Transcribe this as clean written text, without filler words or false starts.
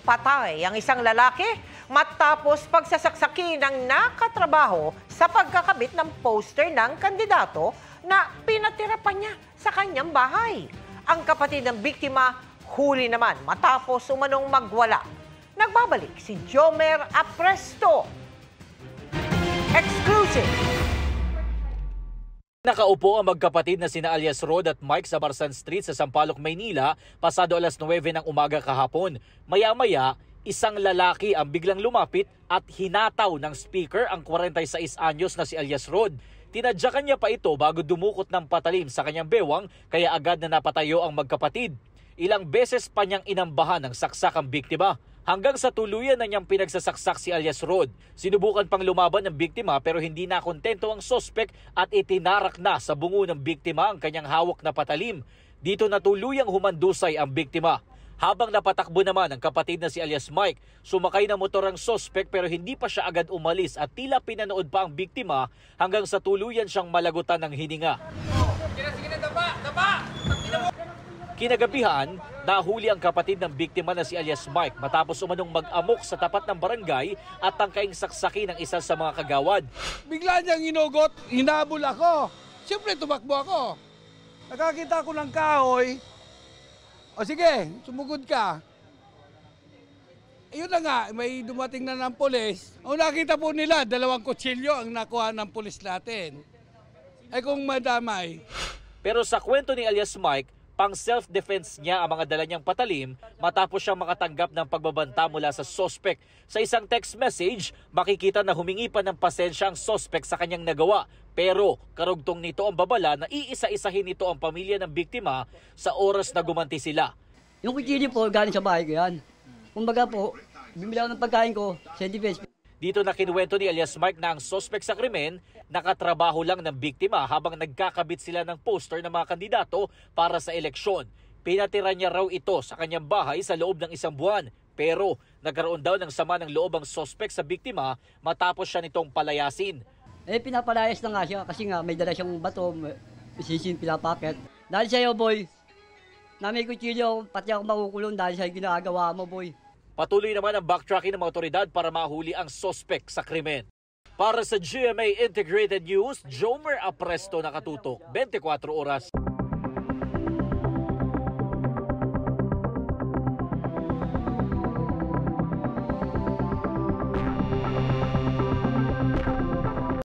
Patay ang isang lalaki matapos pagsasaksaki ng nakatrabaho sa pagkakabit ng poster ng kandidato na pinatira pa niya sa kanyang bahay. Ang kapatid ng biktima huli naman matapos umanong magwala. Nagbabalik si Jomer Apresto. Exclusive! Nakaupo ang magkapatid na sina alias Rod at Mike sa Marsan Street sa Sampaloc, Maynila pasado alas 9 ng umaga kahapon. Maya-maya, isang lalaki ang biglang lumapit at hinataw ng speaker ang 46 anyos na si alias Rod. Tinadyakan niya pa ito bago dumukot ng patalim sa kanyang bewang kaya agad na napatayo ang magkapatid. Ilang beses pa niyang inambahan ng saksak ang biktima. Hanggang sa tuluyan na niyang pinagsasaksak si alias Rod. Sinubukan pang lumaban ng biktima pero hindi na kontento ang sospek at itinarak na sa bungo ng biktima ang kanyang hawak na patalim. Dito na tuluyang humandusay ang biktima. Habang napatakbo naman ang kapatid na si alias Mike, sumakay na motor ang sospek pero hindi pa siya agad umalis at tila pinanood pa ang biktima hanggang sa tuluyan siyang malagutan ng hininga. Kinagabihan, nahuli ang kapatid ng biktima na si alias Mike matapos umanong mag-amok sa tapat ng barangay at tangkaing saksaki ng isa sa mga kagawad. Bigla niyang inugot, hinabol ako. Siyempre tumakbo ako. Nakakita ko ng kahoy. O sige, sumugod ka. Ayun na nga, may dumating na ng pulis. O nakita po nila, 2 kutsilyo ang nakuha ng pulis natin. Ay kung madamay. Pero sa kwento ni alias Mike, pang self-defense niya ang mga dala niyang patalim matapos siyang makatanggap ng pagbabanta mula sa sospek. Sa isang text message, makikita na humingi pa ng pasensya ang sospek sa kanyang nagawa. Pero karugtong nito ang babala na iisa-isahin nito ang pamilya ng biktima sa oras na gumanti sila. Yung kutsilyo po, galing sa bahay ko yan. Kumbaga po, bumili ako ng pagkain ko, self-defense. Dito na kinuwento ni alias Mike na ang sospek sa krimen, nakatrabaho lang ng biktima habang nagkakabit sila ng poster ng mga kandidato para sa eleksyon. Pinatira niya raw ito sa kanyang bahay sa loob ng 1 buwan. Pero nagkaroon daw ng sama ng loob ang sospek sa biktima matapos siya nitong palayasin. Pinapalayas na nga siya kasi nga may dala siyang bato, sisin pinapakit. Dahil sa'yo boy, na may kutsilyo, pati ako makukulong dahil sa'yo ginagawa mo boy. Patuloy naman ang backtracking ng mga otoridad para mahuli ang sospek sa krimen. Para sa GMA Integrated News, Jomer Apresto nakatutok, 24 oras.